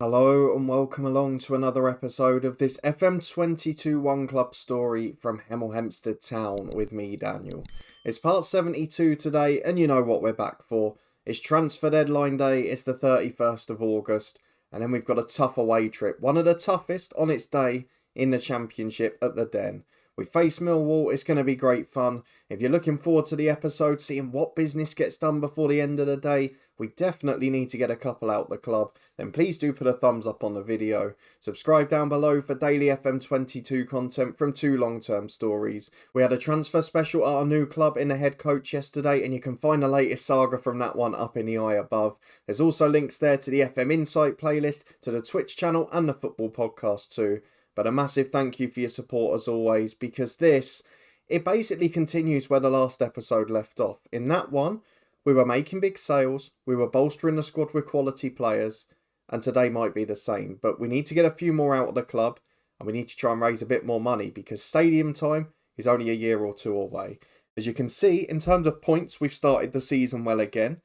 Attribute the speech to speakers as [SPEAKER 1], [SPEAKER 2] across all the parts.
[SPEAKER 1] Hello and welcome along to another episode of this FM22 One Club story from Hemel Hempstead Town with me, Daniel. It's part 72 today and you know what we're back for. It's transfer deadline day, it's the 31st of August and then we've got a tough away trip. One of the toughest on its day in the Championship at the Den. We face Millwall, it's going to be great fun. If you're looking forward to the episode, seeing what business gets done before the end of the day, we definitely need to get a couple out the club, then please do put a thumbs up on the video. Subscribe down below for daily FM22 content from two long-term stories. We had a transfer special at our new club in the head coach yesterday, and you can find the latest saga from that one up in the eye above. There's also links there to the FM Insight playlist, to the Twitch channel and the football podcast too. But a massive thank you for your support as always, because it basically continues where the last episode left off. In that one, we were making big sales, we were bolstering the squad with quality players, and today might be the same. But we need to get a few more out of the club, and we need to try and raise a bit more money, because stadium time is only a year or two away. As you can see, in terms of points, we've started the season well again.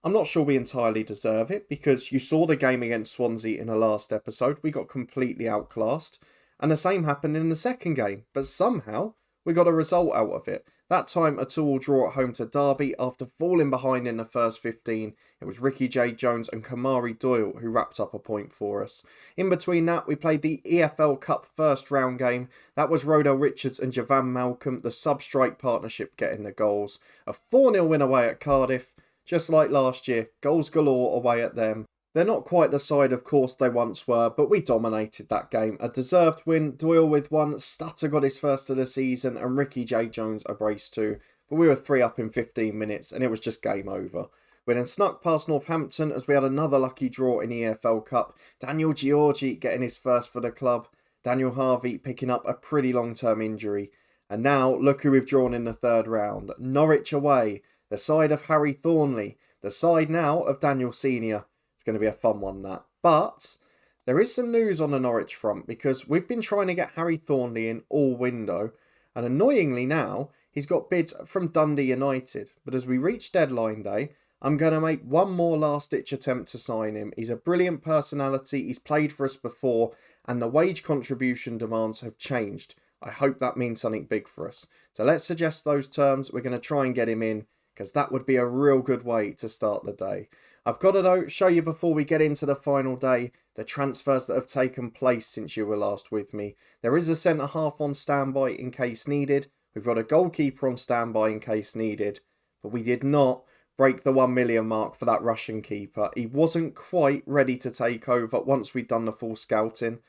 [SPEAKER 1] I'm not sure we entirely deserve it, because you saw the game against Swansea in the last episode. We got completely outclassed. And the same happened in the second game. But somehow, we got a result out of it. That time, a 2-2 draw at home to Derby after falling behind in the first 15. It was Ricky J. Jones and Kamari Doyle who wrapped up a point for us. In between that, we played the EFL Cup first round game. That was Rodell Richards and Javan Malcolm, the sub-strike partnership, getting the goals. A 4-0 win away at Cardiff. Just like last year, goals galore away at them. They're not quite the side, of course, they once were, but we dominated that game. A deserved win, Doyle with one, Stutter got his first of the season, and Ricky J. Jones a brace too. But we were 3 up in 15 minutes, and it was just game over. We then snuck past Northampton as we had another lucky draw in the EFL Cup. Daniel Georgie getting his first for the club. Daniel Harvey picking up a pretty long-term injury. And now, look who we've drawn in the third round. Norwich away, the side of Harry Thornley, the side now of Daniel Senior. It's going to be a fun one, that. But there is some news on the Norwich front, because we've been trying to get Harry Thornley in all window, and annoyingly now he's got bids from Dundee United. But as we reach deadline day, I'm going to make one more last-ditch attempt to sign him. He's a brilliant personality, he's played for us before, and the wage contribution demands have changed. I hope that means something big for us. So let's suggest those terms. We're going to try and get him in, because that would be a real good way to start the day. I've got to though show you before we get into the final day the transfers that have taken place since you were last with me. There is a centre half on standby in case needed. We've got a goalkeeper on standby in case needed. But we did not break the 1 million mark for that Russian keeper. He wasn't quite ready to take over once we'd done the full scouting.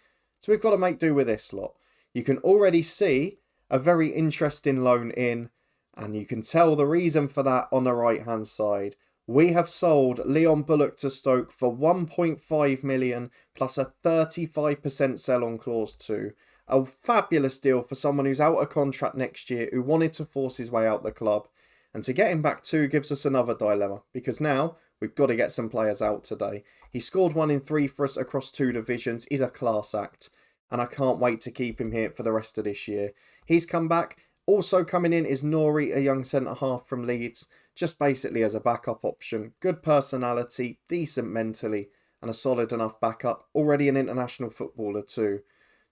[SPEAKER 1] So we've got to make do with this lot. You can already see a very interesting loan in. And you can tell the reason for that on the right hand side. We have sold Leon Bullock to Stoke for 1.5 million plus a 35% sell-on clause too. A fabulous deal for someone who's out of contract next year, who wanted to force his way out the club. And to get him back too gives us another dilemma, because now we've got to get some players out today. He scored 1 in 3 for us across 2 divisions. He's a class act. And I can't wait to keep him here for the rest of this year. He's come back. Also coming in is Nori, a young centre-half from Leeds, just basically as a backup option. Good personality, decent mentally, and a solid enough backup. Already an international footballer too.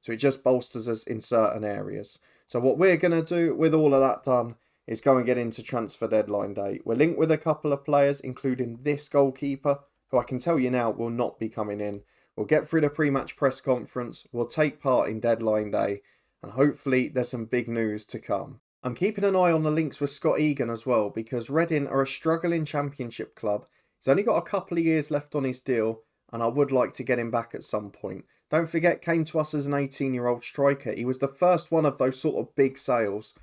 [SPEAKER 1] So it just bolsters us in certain areas. So what we're going to do with all of that done is go and get into transfer deadline day. We're linked with a couple of players, including this goalkeeper, who I can tell you now will not be coming in. We'll get through the pre-match press conference, we'll take part in deadline day, and hopefully there's some big news to come. I'm keeping an eye on the links with Scott Egan as well, because Reading are a struggling Championship club. He's only got a couple of years left on his deal, and I would like to get him back at some point. Don't forget, came to us as an 18-year-old striker. He was the first one of those sort of big sales,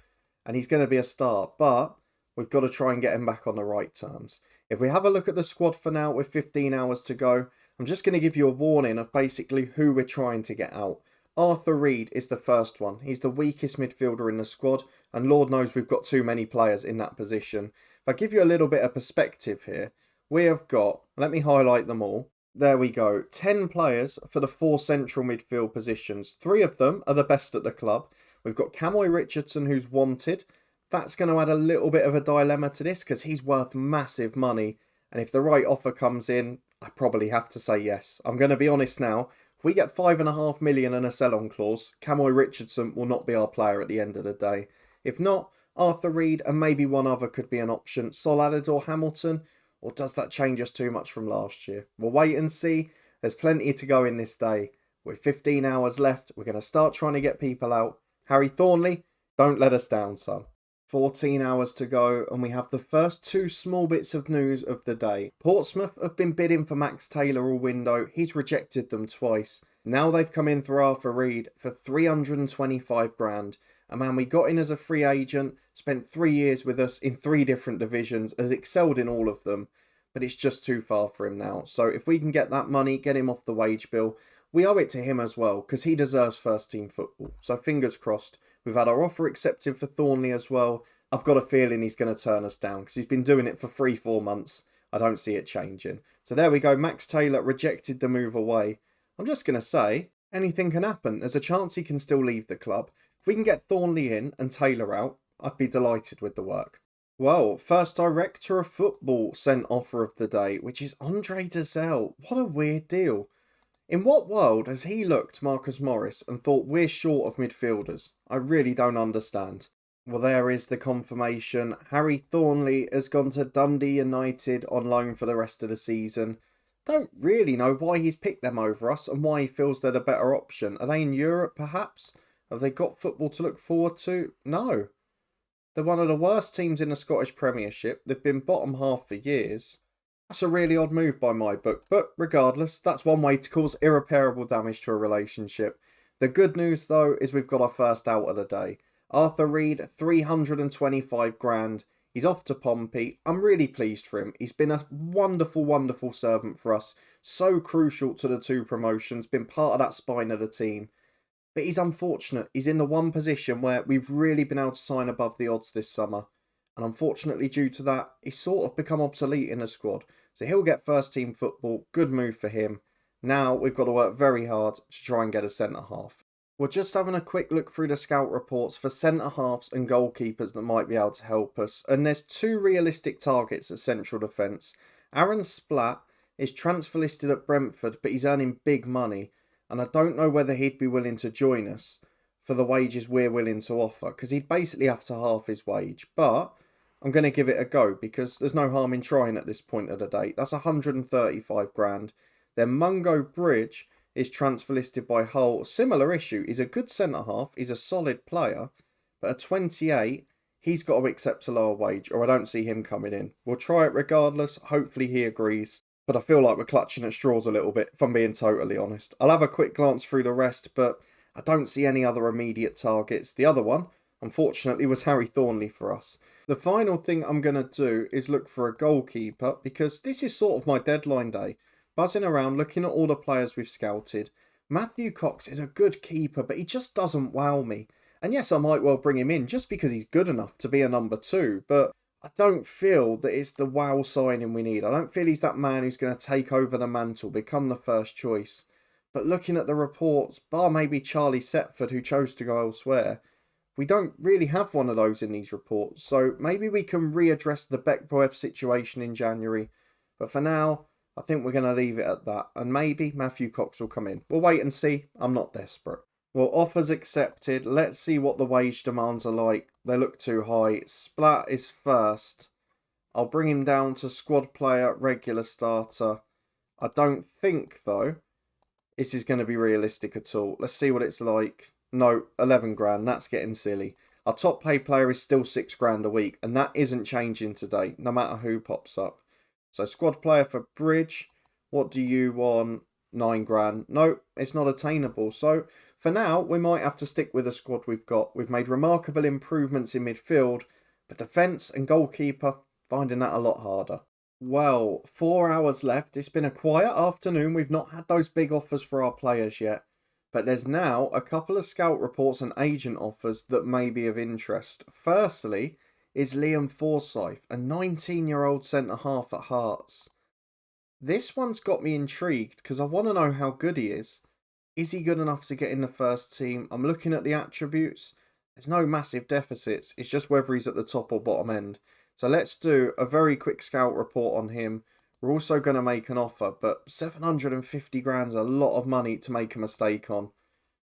[SPEAKER 1] and he's going to be a star, but we've got to try and get him back on the right terms. If we have a look at the squad for now with 15 hours to go, I'm just going to give you a warning of basically who we're trying to get out. Arthur Reed is the first one. He's the weakest midfielder in the squad, and Lord knows we've got too many players in that position. If I give you a little bit of perspective here, we have got, let me highlight them all. There we go, 10 players for the 4 central midfield positions. 3 of them are the best at the club. We've got Camoy Richardson, who's wanted. That's going to add a little bit of a dilemma to this, because he's worth massive money. And if the right offer comes in, I probably have to say yes. I'm going to be honest now. If we get 5.5 million and a sell-on clause, Camoy Richardson will not be our player at the end of the day. If not, Arthur Reed and maybe one other could be an option. Soladid or Hamilton? Or does that change us too much from last year? We'll wait and see. There's plenty to go in this day. With 15 hours left, we're going to start trying to get people out. Harry Thornley, don't let us down, son. 14 hours to go, and we have the first two small bits of news of the day. Portsmouth have been bidding for Max Taylor all window. He's rejected them twice. Now they've come in for Arthur Reed for 325 grand. A man we got in as a free agent, spent 3 years with us in 3 different divisions, has excelled in all of them, but it's just too far for him now. So if we can get that money, get him off the wage bill, we owe it to him as well, because he deserves first team football. So fingers crossed. We've had our offer accepted for Thornley as well. I've got a feeling he's going to turn us down because he's been doing it for 3-4 months. I don't see it changing. So there we go. Max Taylor rejected the move away. I'm just going to say, anything can happen. There's a chance he can still leave the club. If we can get Thornley in and Taylor out, I'd be delighted with the work. Well, first director of football sent offer of the day, which is Andre Dazelle. What a weird deal. In what world has he looked Marcus Morris and thought we're short of midfielders? I really don't understand. Well, there is the confirmation. Harry Thornley has gone to Dundee United on loan for the rest of the season. Don't really know why he's picked them over us and why he feels they're the better option. Are they in Europe, perhaps? Have they got football to look forward to? No. They're one of the worst teams in the Scottish Premiership. They've been bottom half for years. That's a really odd move by my book, but regardless, that's one way to cause irreparable damage to a relationship. The good news, though, is we've got our first out of the day. Arthur Reed, 325 grand. He's off to Pompey. I'm really pleased for him. He's been a wonderful, wonderful servant for us. So crucial to the 2 promotions, been part of that spine of the team. But he's unfortunate. He's in the one position where we've really been able to sign above the odds this summer. And unfortunately, due to that, he's sort of become obsolete in the squad. So he'll get first team football. Good move for him. Now we've got to work very hard to try and get a centre-half. We're just having a quick look through the scout reports for centre-halves and goalkeepers that might be able to help us. And there's 2 realistic targets at central defence. Aaron Splatt is transfer listed at Brentford, but he's earning big money. And I don't know whether he'd be willing to join us for the wages we're willing to offer, because he'd basically have to half his wage. But I'm going to give it a go because there's no harm in trying at this point of the day. That's 135 grand. Then Mungo Bridge is transfer listed by Hull. Similar issue. He's a good centre-half. He's a solid player. But at 28, he's got to accept a lower wage or I don't see him coming in. We'll try it regardless. Hopefully he agrees. But I feel like we're clutching at straws a little bit, if I'm being totally honest. I'll have a quick glance through the rest, but I don't see any other immediate targets. The other one, unfortunately, was Harry Thornley for us. The final thing I'm going to do is look for a goalkeeper, because this is sort of my deadline day. Buzzing around, looking at all the players we've scouted. Matthew Cox is a good keeper, but he just doesn't wow me. And yes, I might well bring him in just because he's good enough to be a number 2, but I don't feel that it's the wow signing we need. I don't feel he's that man who's going to take over the mantle, become the first choice. But looking at the reports, bar maybe Charlie Setford, who chose to go elsewhere, we don't really have one of those in these reports. So maybe we can readdress the Bekboev situation in January. But for now, I think we're going to leave it at that. And maybe Matthew Cox will come in. We'll wait and see. I'm not desperate. Well, offers accepted. Let's see what the wage demands are like. They look too high. Splat is first. I'll bring him down to squad player, regular starter. I don't think, though, this is going to be realistic at all. Let's see what it's like. No, 11 grand. That's getting silly. Our top paid player is still 6 grand a week, and that isn't changing today, no matter who pops up. So squad player for Bridge. What do you want? 9 grand. No, it's not attainable. So for now, we might have to stick with the squad we've got. We've made remarkable improvements in midfield, but defence and goalkeeper, finding that a lot harder. Well, 4 hours left. It's been a quiet afternoon. We've not had those big offers for our players yet. But there's now a couple of scout reports and agent offers that may be of interest. Firstly is Liam Forsyth, a 19-year-old centre-half at Hearts. This one's got me intrigued because I want to know how good he is. Is he good enough to get in the first team? I'm looking at the attributes. There's no massive deficits. It's just whether he's at the top or bottom end. So let's do a very quick scout report on him. We're also going to make an offer, but 750 grand's a lot of money to make a mistake on.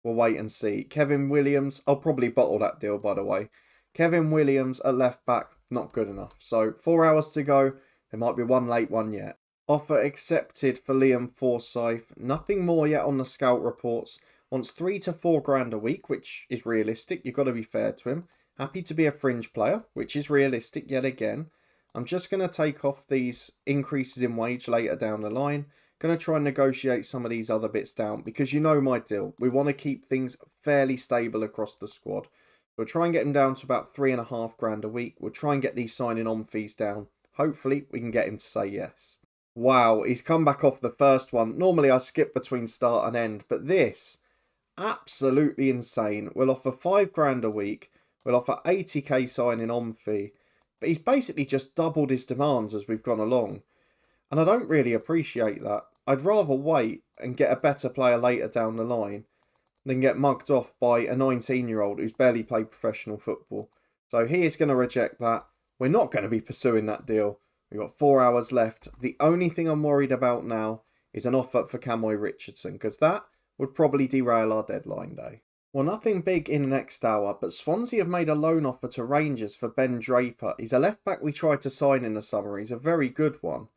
[SPEAKER 1] We'll wait and see. Kevin Williams, I'll probably bottle that deal, by the way. Kevin Williams at left back, not good enough. So 4 hours to go. There might be one late one yet. Offer accepted for Liam Forsyth. Nothing more yet on the scout reports. Wants 3 to 4 grand a week, which is realistic. You've got to be fair to him. Happy to be a fringe player, which is realistic yet again. I'm just going to take off these increases in wage later down the line. Going to try and negotiate some of these other bits down because you know my deal. We want to keep things fairly stable across the squad. We'll try and get him down to about 3.5 grand a week. We'll try and get these signing on fees down. Hopefully we can get him to say yes. Wow, he's come back off the first one. Normally I skip between start and end, but this, absolutely insane. We'll offer 5 grand a week. We'll offer 80k signing on fee. But he's basically just doubled his demands as we've gone along. And I don't really appreciate that. I'd rather wait and get a better player later down the line than get mugged off by a 19-year-old who's barely played professional football. So he is going to reject that. We're not going to be pursuing that deal. We've got 4 hours left. The only thing I'm worried about now is an offer for Camoy Richardson, because that would probably derail our deadline day. Well, nothing big in the next hour, but Swansea have made a loan offer to Rangers for Ben Draper. He's a left back we tried to sign in the summer. He's a very good one.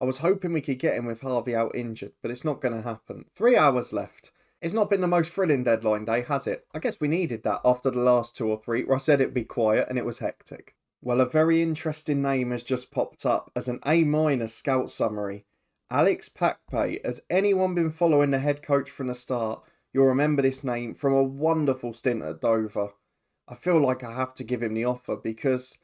[SPEAKER 1] I was hoping we could get him with Harvey out injured, but it's not going to happen. 3 hours left. It's not been the most thrilling deadline day, has it? I guess we needed that after the last 2 or 3 where I said it'd be quiet and it was hectic. Well, a very interesting name has just popped up as an A- scout summary. Alex Pakpe. Has anyone been following the head coach from the start? You'll remember this name from a wonderful stint at Dover. I feel like I have to give him the offer because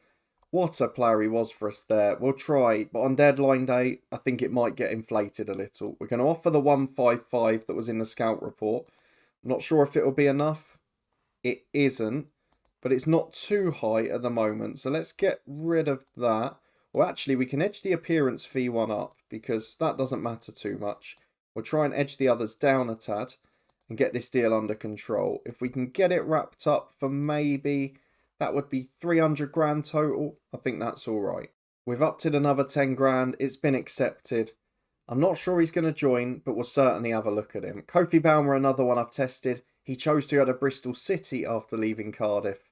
[SPEAKER 1] what a player he was for us there. We'll try, but on deadline day, I think it might get inflated a little. We're going to offer the 155 that was in the scout report. I'm not sure if it will be enough. It isn't, but it's not too high at the moment. So let's get rid of that. Well, actually, we can edge the appearance fee one up because that doesn't matter too much. We'll try and edge the others down a tad and get this deal under control. If we can get it wrapped up for maybe, that would be 300 grand total. I think that's all right. We've upped it another 10 grand. It's been accepted. I'm not sure he's going to join, but we'll certainly have a look at him. Kofi Baumer, another one I've tested. He chose to go to Bristol City after leaving Cardiff.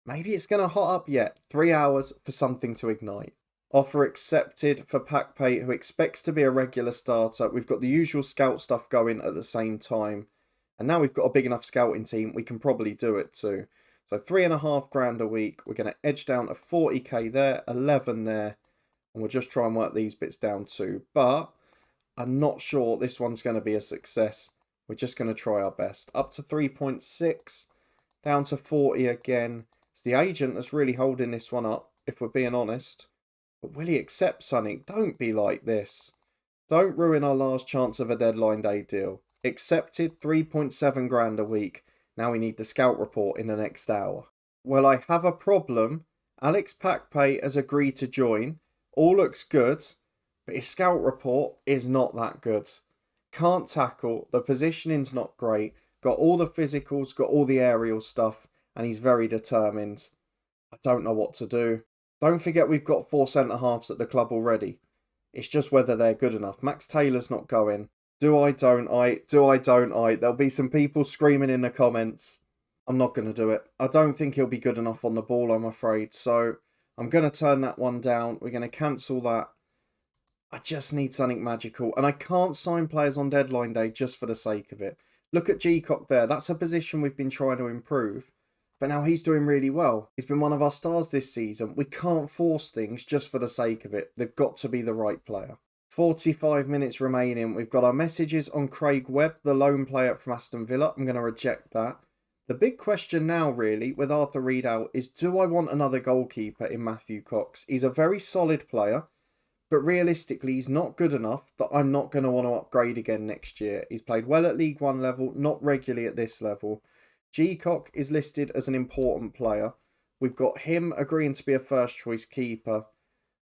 [SPEAKER 1] Maybe it's going to hot up yet. 3 hours for something to ignite. Offer accepted for Pakpe, who expects to be a regular starter. We've got the usual scout stuff going at the same time. And now we've got a big enough scouting team, we can probably do it too. So 3.5 grand a week. We're going to edge down to 40k there, 11 there. And we'll just try and work these bits down too. But I'm not sure this one's going to be a success. We're just going to try our best. Up to 3.6, down to 40 again. It's the agent that's really holding this one up, if we're being honest. But will he accept something? Don't be like this. Don't ruin our last chance of a deadline day deal. Accepted 3.7 grand a week. Now we need the scout report in the next hour. Well, I have a problem. Alex Pakpe has agreed to join. All looks good, but his scout report is not that good. Can't tackle. The positioning's not great. Got all the physicals, got all the aerial stuff, and he's very determined. I don't know what to do. Don't forget we've got 4 centre-halves at the club already. It's just whether they're good enough. Max Taylor's not going. Do I, don't I? Do I, don't I? There'll be some people screaming in the comments. I'm not going to do it. I don't think he'll be good enough on the ball, I'm afraid. So I'm going to turn that one down. We're going to cancel that. I just need something magical. And I can't sign players on deadline day just for the sake of it. Look at G-Cock there. That's a position we've been trying to improve. But now he's doing really well. He's been one of our stars this season. We can't force things just for the sake of it. They've got to be the right player. 45 minutes remaining. We've got our messages on Craig Webb, the lone player from Aston Villa. I'm going to reject that. The big question now, really, with Arthur Reed out, is do I want another goalkeeper in Matthew Cox? He's a very solid player, but realistically, he's not good enough that I'm not going to want to upgrade again next year. He's played well at League One level, not regularly at this level. G-Cock is listed as an important player. We've got him agreeing to be a first choice keeper.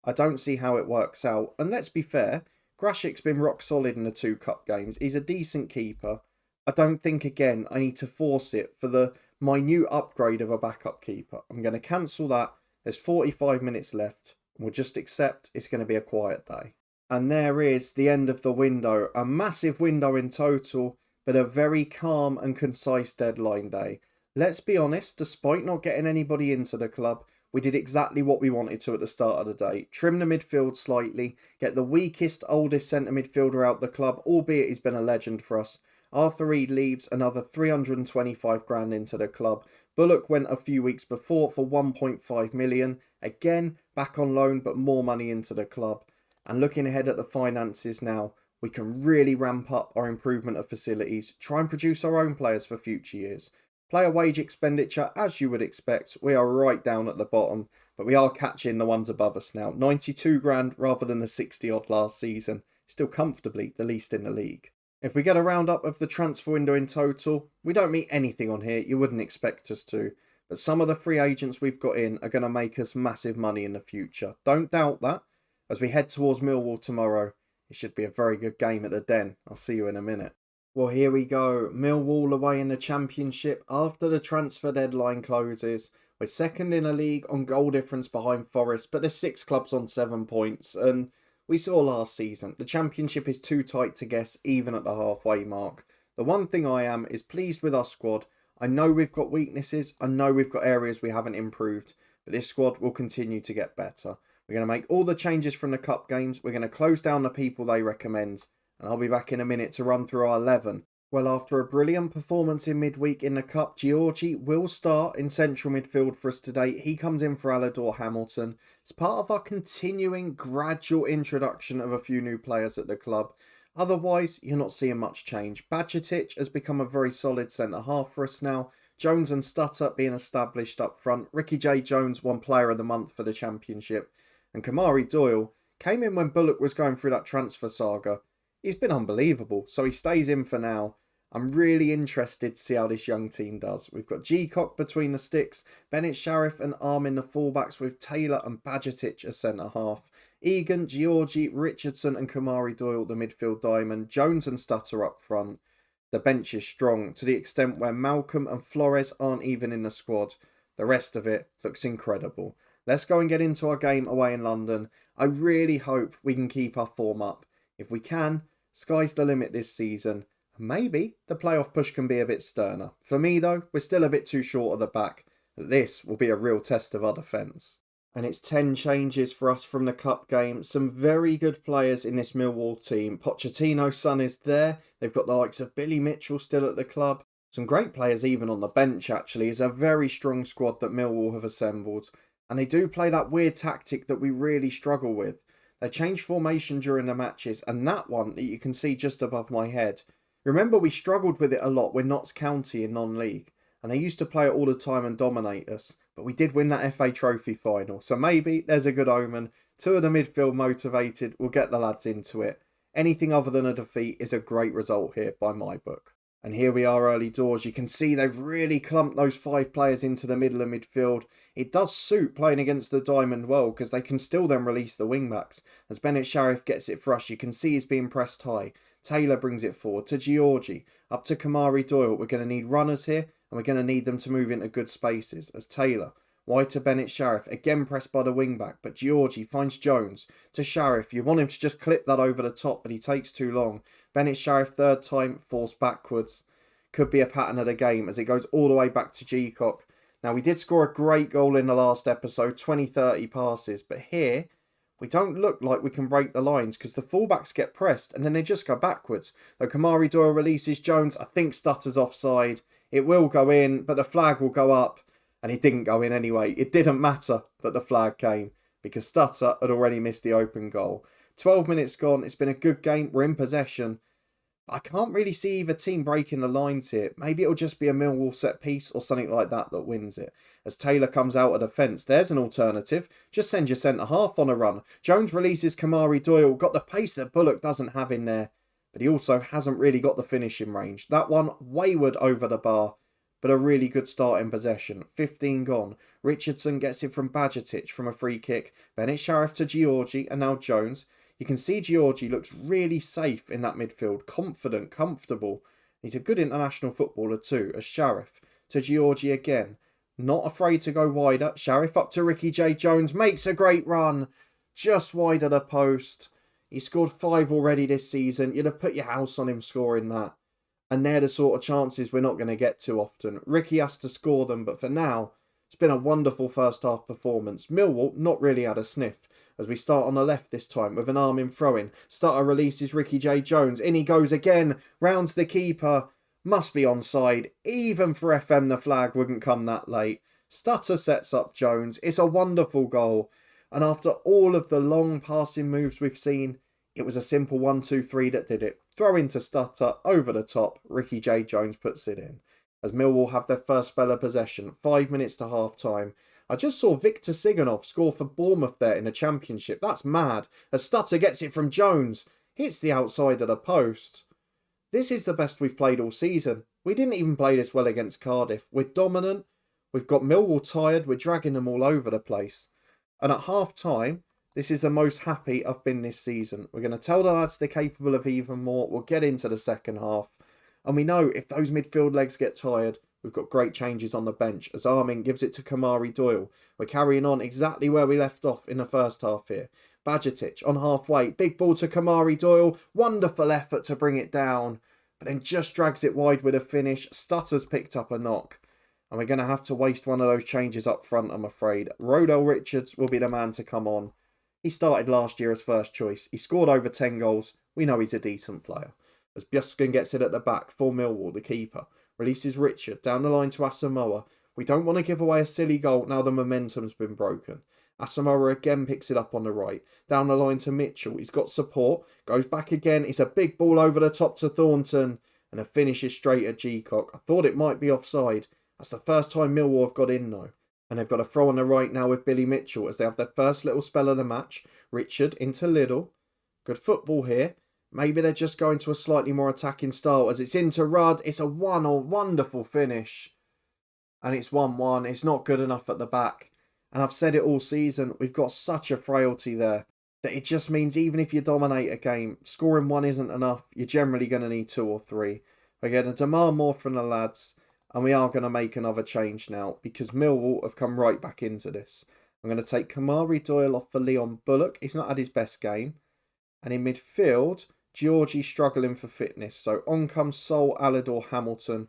[SPEAKER 1] I don't see how it works out. And let's be fair, Grashik's been rock solid in the 2 cup games. He's a decent keeper. I don't think, again, I need to force it for the minute upgrade of a backup keeper. I'm going to cancel that. There's 45 minutes left. We'll just accept it's going to be a quiet day. And there is the end of the window. A massive window in total, but a very calm and concise deadline day. Let's be honest, despite not getting anybody into the club, we did exactly what we wanted to at the start of the day. Trim the midfield slightly, get the weakest, oldest centre midfielder out the club, albeit he's been a legend for us. Arthur Reed leaves, another 325 grand into the club. Bullock went a few weeks before for 1.5 million. Again, back on loan, but more money into the club. And looking ahead at the finances now, we can really ramp up our improvement of facilities, try and produce our own players for future years. Player wage expenditure, as you would expect, we are right down at the bottom, but we are catching the ones above us now. 92 grand rather than the 60 odd last season, still comfortably the least in the league. If we get a roundup of the transfer window in total, we don't meet anything on here you wouldn't expect us to, but some of the free agents we've got in are going to make us massive money in the future. Don't doubt that. As we head towards Millwall tomorrow, it should be a very good game at the Den. I'll see you in a minute. Well, here we go. Millwall away in the Championship after the transfer deadline closes. We're second in the league on goal difference behind Forest, but there's 6 clubs on 7 points. And we saw last season, the Championship is too tight to guess even at the halfway mark. The one thing I am is pleased with our squad. I know we've got weaknesses. I know we've got areas we haven't improved, but this squad will continue to get better. We're going to make all the changes from the cup games. We're going to close down the people they recommend. And I'll be back in a minute to run through our 11. Well, after a brilliant performance in midweek in the cup, Georgie will start in central midfield for us today. He comes in for Alador Hamilton. It's part of our continuing gradual introduction of a few new players at the club. Otherwise, you're not seeing much change. Bajcetic has become a very solid centre-half for us now. Jones and Stutter being established up front. Ricky J. Jones won Player of the Month for the Championship. And Kamari Doyle came in when Bullock was going through that transfer saga. He's been unbelievable, so he stays in for now. I'm really interested to see how this young team does. We've got G-Cock between the sticks, Bennett Sharif and Armin the fullbacks with Taylor and Bajcetic as centre-half. Egan, Georgie, Richardson and Kamari Doyle the midfield diamond. Jones and Stutter up front. The bench is strong to the extent where Malcolm and Flores aren't even in the squad. The rest of it looks incredible. Let's go and get into our game away in London. I really hope we can keep our form up. If we can, sky's the limit this season. Maybe the playoff push can be a bit sterner. For me though, we're still a bit too short at the back. This will be a real test of our defence. And it's 10 changes for us from the cup game. Some very good players in this Millwall team. Pochettino's son is there. They've got the likes of Billy Mitchell still at the club. Some great players even on the bench actually. It's a very strong squad that Millwall have assembled. And they do play that weird tactic that we really struggle with. They change formation during the matches, and that one that you can see just above my head. Remember, we struggled with it a lot with Notts County in non-league, and they used to play it all the time and dominate us. But we did win that FA Trophy final, so maybe there's a good omen. 2 of the midfield motivated, we'll get the lads into it. Anything other than a defeat is a great result here by my book. And here we are early doors. You can see they've really clumped those 5 players into the middle of midfield. It does suit playing against the Diamond well because they can still then release the wing-backs. As Bennett Sharif gets it for us, you can see he's being pressed high. Taylor brings it forward to Georgie. Up to Kamari Doyle. We're going to need runners here and we're going to need them to move into good spaces. As Taylor, wide to Bennett Sharif. Again pressed by the wing-back, but Georgie finds Jones to Sharif. You want him to just clip that over the top, but he takes too long. Bennett Sharif, third time, forced backwards. Could be a pattern of the game as it goes all the way back to G-Cock. Now, we did score a great goal in the last episode, 20-30 passes, but here we don't look like we can break the lines because the fullbacks get pressed and then they just go backwards. Though Kamari Doyle releases Jones, I think Stutter's offside. It will go in, but the flag will go up, and it didn't go in anyway. It didn't matter that the flag came because Stutter had already missed the open goal. 12 minutes gone. It's been a good game. We're in possession. I can't really see either team breaking the lines here. Maybe it'll just be a Millwall set piece or something like that that wins it. As Taylor comes out of defence, there's an alternative. Just send your centre-half on a run. Jones releases Kamari Doyle. Got the pace that Bullock doesn't have in there. But he also hasn't really got the finishing range. That one wayward over the bar. But a really good start in possession. 15 gone. Richardson gets it from Bajcetic from a free kick. Bennett Sharif to Georgie and now Jones. You can see Georgie looks really safe in that midfield. Confident, comfortable. He's a good international footballer too, as Sharif to Georgie again. Not afraid to go wider. Sharif up to Ricky J. Jones. Makes a great run. Just wide of the post. He scored 5 already this season. You'd have put your house on him scoring that. And they're the sort of chances we're not going to get too often. Ricky has to score them, but for now, it's been a wonderful first half performance. Millwall not really had a sniff, as we start on the left this time with an arm in throw-in. Stutter releases Ricky J. Jones. In he goes again. Rounds the keeper. Must be onside. Even for FM, the flag wouldn't come that late. Stutter sets up Jones. It's a wonderful goal. And after all of the long passing moves we've seen, it was a simple 1-2-3 that did it. Throw into Stutter, over the top. Ricky J. Jones puts it in. As Millwall have their first spell of possession, 5 minutes to half time. I just saw Victor Siganov score for Bournemouth there in the Championship. That's mad. As Stutter gets it from Jones. Hits the outside of the post. This is the best we've played all season. We didn't even play this well against Cardiff. We're dominant. We've got Millwall tired. We're dragging them all over the place. And at half time, this is the most happy I've been this season. We're going to tell the lads they're capable of even more. We'll get into the second half. And we know if those midfield legs get tired, we've got great changes on the bench. As Armin gives it to Kamari Doyle. We're carrying on exactly where we left off in the first half here. Bajetic on halfway. Big ball to Kamari Doyle. Wonderful effort to bring it down. But then just drags it wide with a finish. Stutter's picked up a knock. And we're going to have to waste one of those changes up front, I'm afraid. Rodell Richards will be the man to come on. He started last year as first choice. He scored over 10 goals. We know he's a decent player. As Bjuskin gets it at the back for Millwall, the keeper. Releases Richard down the line to Asamoah. We don't want to give away a silly goal now the momentum's been broken. Asamoah again picks it up on the right. Down the line to Mitchell. He's got support. Goes back again. It's a big ball over the top to Thornton. And a finish is straight at G-Cock. I thought it might be offside. That's the first time Millwall have got in though. And they've got a throw on the right now with Billy Mitchell as they have their first little spell of the match. Richard into Liddle. Good football here. Maybe they're just going to a slightly more attacking style as it's into Rudd. It's a wonderful finish. And it's 1-1. It's not good enough at the back. And I've said it all season. We've got such a frailty there that it just means even if you dominate a game, scoring 1 isn't enough. You're generally going to need 2 or 3. We're going to demand more from the lads. And we are going to make another change now because Millwall have come right back into this. I'm going to take Kamari Doyle off for Leon Bullock. He's not had his best game. And in midfield, Georgie struggling for fitness. So on comes Sol, Alidor, Hamilton.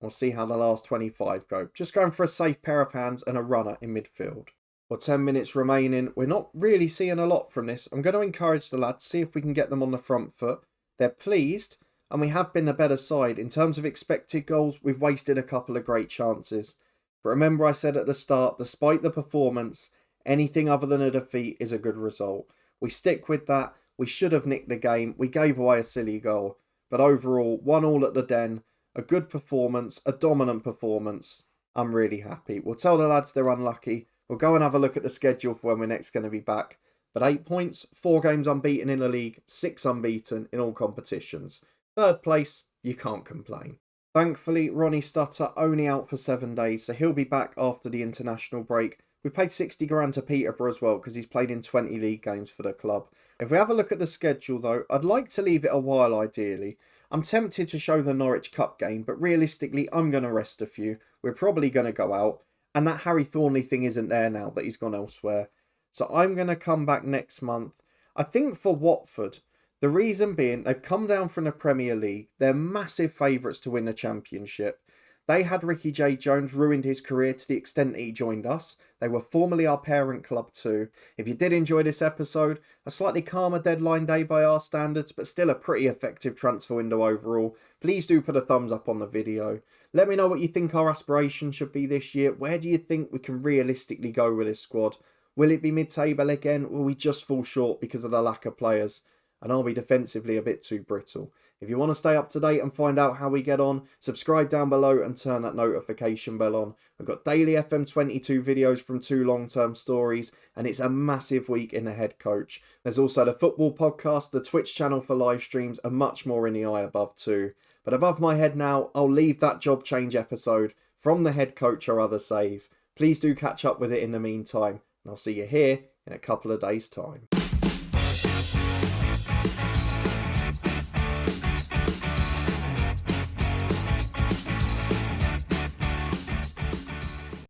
[SPEAKER 1] We'll see how the last 25 go. Just going for a safe pair of hands and a runner in midfield. Well, 10 minutes remaining. We're not really seeing a lot from this. I'm going to encourage the lads, see if we can get them on the front foot. They're pleased. And we have been the better side. In terms of expected goals, we've wasted a couple of great chances. But remember I said at the start, despite the performance, anything other than a defeat is a good result. We stick with that. We should have nicked the game. We gave away a silly goal. But overall, 1-1 at the Den. A good performance, a dominant performance. I'm really happy. We'll tell the lads they're unlucky. We'll go and have a look at the schedule for when we're next going to be back. But 8 points, 4 games unbeaten in the league, 6 unbeaten in all competitions. 3rd place, you can't complain. Thankfully, Ronnie Stutter only out for 7 days, so he'll be back after the international break. We've paid 60 grand to Peterborough as well because he's played in 20 league games for the club. If we have a look at the schedule though, I'd like to leave it a while ideally. I'm tempted to show the Norwich Cup game, but realistically I'm going to rest a few. We're probably going to go out, and that Harry Thornley thing isn't there now that he's gone elsewhere. So I'm going to come back next month. I think for Watford, the reason being, they've come down from the Premier League. They're massive favourites to win the Championship. They had Ricky J. Jones ruined his career to the extent that he joined us. They were formerly our parent club too. If you did enjoy this episode, a slightly calmer deadline day by our standards, but still a pretty effective transfer window overall, please do put a thumbs up on the video. Let me know what you think our aspirations should be this year. Where do you think we can realistically go with this squad? Will it be mid-table again? Will we just fall short because of the lack of players? And are we defensively a bit too brittle? If you want to stay up to date and find out how we get on, subscribe down below and turn that notification bell on. We've got daily FM22 videos from 2 long-term stories, and it's a massive week in the head coach. There's also the football podcast, the Twitch channel for live streams, and much more in the eye above too. But above my head now, I'll leave that job change episode from the head coach or other save. Please do catch up with it in the meantime, and I'll see you here in a couple of days' time.